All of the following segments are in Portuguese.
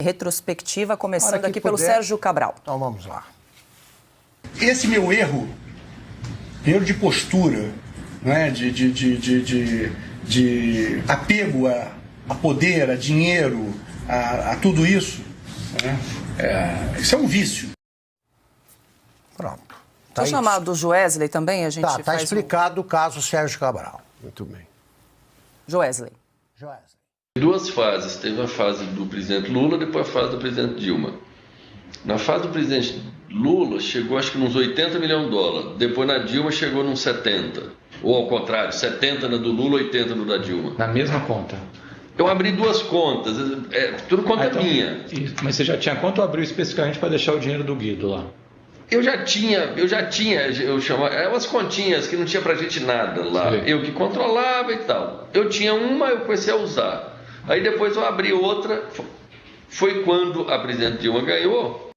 retrospectiva, começando aqui pelo Sérgio Cabral. Então vamos lá. Esse meu erro de postura, né, de apego a poder, a dinheiro, a tudo isso, né, isso é um vício. Pronto. Vou chamar do Joesley também, a gente Tá explicado o caso Sérgio Cabral. Muito bem. Joesley. Duas fases. Teve a fase do presidente Lula, depois a fase do presidente Dilma. Na fase do presidente Lula, chegou acho que nos 80 milhões de dólares. Depois na Dilma chegou nos 70. Ou ao contrário, 70 na do Lula, 80 no da Dilma. Na mesma conta? Eu abri duas contas, tudo conta minha. Mas você já tinha conta ou abriu especificamente para deixar o dinheiro do Guido lá? Eu já tinha, eu chamava, eram umas continhas que não tinha pra gente nada lá. Sim. Eu que controlava e tal. Eu tinha uma, eu comecei a usar. Aí depois eu abri outra, foi quando a presidente Dilma ganhou.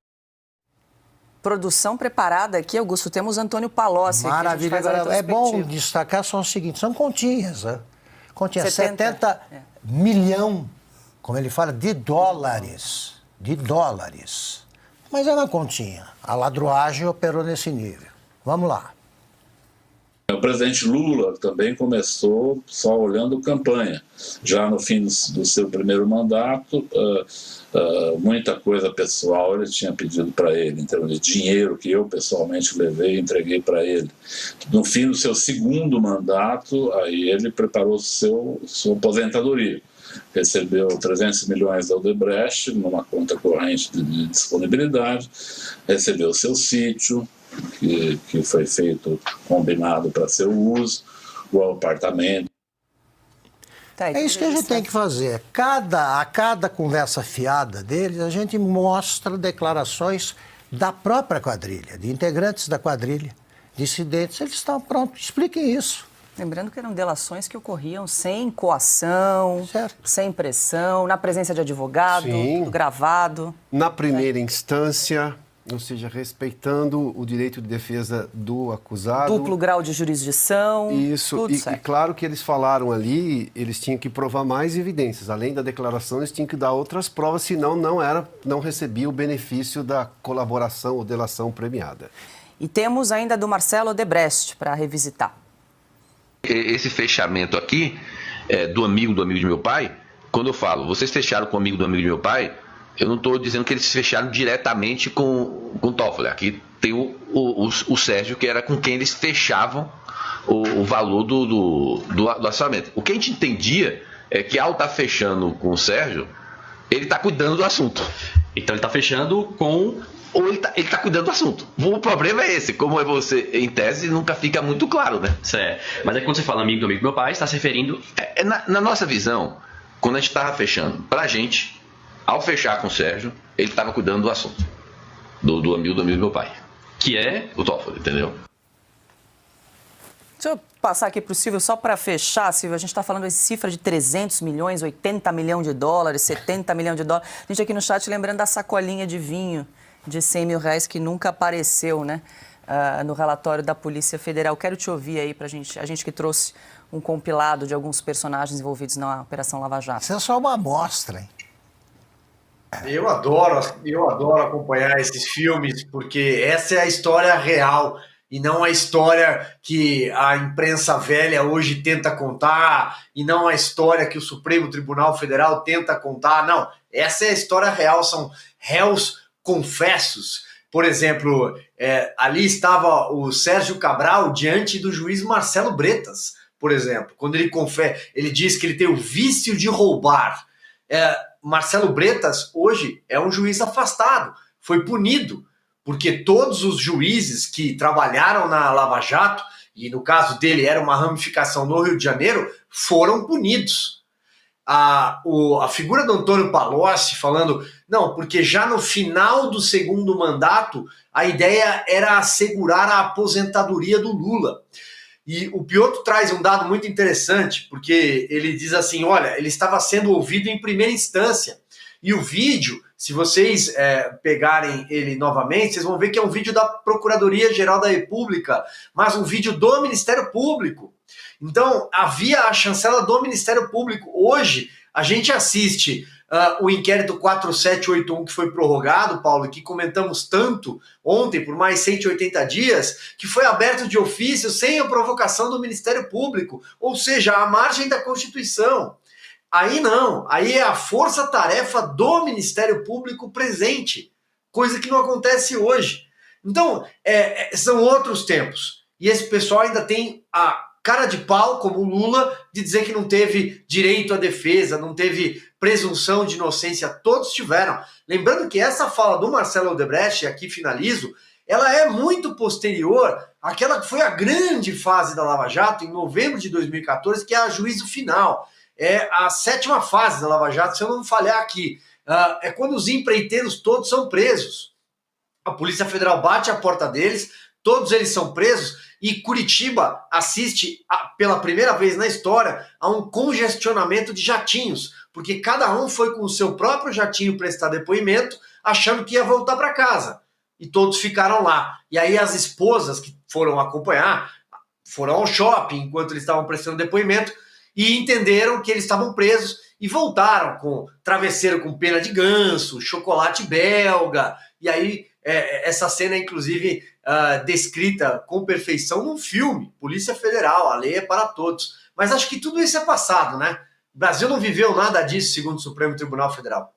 Produção preparada aqui, Augusto, temos Antônio Palocci. Maravilha, é bom destacar só o seguinte, são continhas, né? Continhas, 70 milhão, como ele fala, de dólares. Mas é uma continha. A ladruagem operou nesse nível. Vamos lá. O presidente Lula também começou só olhando campanha. Já no fim do seu primeiro mandato, muita coisa pessoal ele tinha pedido para ele, em termos de dinheiro que eu pessoalmente levei e entreguei para ele. No fim do seu segundo mandato, aí ele preparou sua aposentadoria. Recebeu 300 milhões da Odebrecht numa conta corrente de disponibilidade, recebeu seu sítio, que foi feito, combinado para seu uso, o apartamento. É isso que a gente tem que fazer. A cada conversa fiada deles, a gente mostra declarações da própria quadrilha, de integrantes da quadrilha, dissidentes. Eles estão prontos, expliquem isso. Lembrando que eram delações que ocorriam sem coação, sem pressão, na presença de advogado, tudo gravado. Na primeira instância, ou seja, respeitando o direito de defesa do acusado. Duplo grau de jurisdição. Isso, tudo certo. E claro que eles falaram ali, eles tinham que provar mais evidências. Além da declaração, eles tinham que dar outras provas, senão não recebia o benefício da colaboração ou delação premiada. E temos ainda do Marcelo Odebrecht para revisitar. Esse fechamento aqui, do amigo de meu pai, quando eu falo, vocês fecharam com o amigo do amigo de meu pai, eu não estou dizendo que eles fecharam diretamente com o Toffoli. Aqui tem o Sérgio, que era com quem eles fechavam o valor do orçamento. O que a gente entendia é que, ao estar fechando com o Sérgio, ele está cuidando do assunto. Então ele está fechando com... Ou ele tá cuidando do assunto. O problema é esse. Como é você, em tese, nunca fica muito claro, né? Certo. Mas é que quando você fala amigo do meu pai, está se referindo... Na nossa visão, quando a gente estava fechando, pra gente, ao fechar com o Sérgio, ele estava cuidando do assunto. Do amigo do meu pai. Que é o Toffoli, entendeu? Deixa eu passar aqui para o Silvio, só para fechar, Silvio, a gente está falando de cifra de 300 milhões, 80 milhões de dólares, 70 milhões de dólares. A gente aqui no chat lembrando da sacolinha de vinho de 100 mil reais que nunca apareceu, né, no relatório da Polícia Federal. Quero te ouvir aí para a gente que trouxe um compilado de alguns personagens envolvidos na Operação Lava Jato. Isso é só uma amostra, hein? Eu adoro acompanhar esses filmes, porque essa é a história real e não a história que a imprensa velha hoje tenta contar e não a história que o Supremo Tribunal Federal tenta contar. Não, essa é a história real, são réus confessos. Por exemplo, ali estava o Sérgio Cabral diante do juiz Marcelo Bretas, por exemplo, quando ele diz que ele tem o vício de roubar. Marcelo Bretas hoje é um juiz afastado, foi punido, porque todos os juízes que trabalharam na Lava Jato, e no caso dele era uma ramificação no Rio de Janeiro, foram punidos. A figura do Antônio Palocci falando, não, porque já no final do segundo mandato, a ideia era assegurar a aposentadoria do Lula. E o Piotr traz um dado muito interessante, porque ele diz assim, olha, ele estava sendo ouvido em primeira instância. E o vídeo, se vocês pegarem ele novamente, vocês vão ver que é um vídeo da Procuradoria-Geral da República, mas um vídeo do Ministério Público. Então, havia a chancela do Ministério Público. Hoje, a gente assiste o inquérito 4781 que foi prorrogado, Paulo, que comentamos tanto ontem por mais 180 dias, que foi aberto de ofício sem a provocação do Ministério Público, ou seja, à margem da Constituição. Aí não, aí é a força-tarefa do Ministério Público presente, coisa que não acontece hoje. Então, são outros tempos. E esse pessoal ainda tem a cara de pau, como o Lula, de dizer que não teve direito à defesa, não teve presunção de inocência. Todos tiveram. Lembrando que essa fala do Marcelo Odebrecht, e aqui finalizo, ela é muito posterior àquela que foi a grande fase da Lava Jato, em novembro de 2014, que é a juízo final. É a 7ª fase da Lava Jato, se eu não falhar aqui. É quando os empreiteiros todos são presos. A Polícia Federal bate a porta deles, todos eles são presos, e Curitiba assiste, pela primeira vez na história, a um congestionamento de jatinhos, porque cada um foi com o seu próprio jatinho prestar depoimento, achando que ia voltar para casa. E todos ficaram lá. E aí as esposas que foram acompanhar, foram ao shopping enquanto eles estavam prestando depoimento, e entenderam que eles estavam presos e voltaram com travesseiro com pena de ganso, chocolate belga, e aí essa cena é inclusive descrita com perfeição num filme, Polícia Federal, a lei é para todos. Mas acho que tudo isso é passado, né? O Brasil não viveu nada disso, segundo o Supremo Tribunal Federal.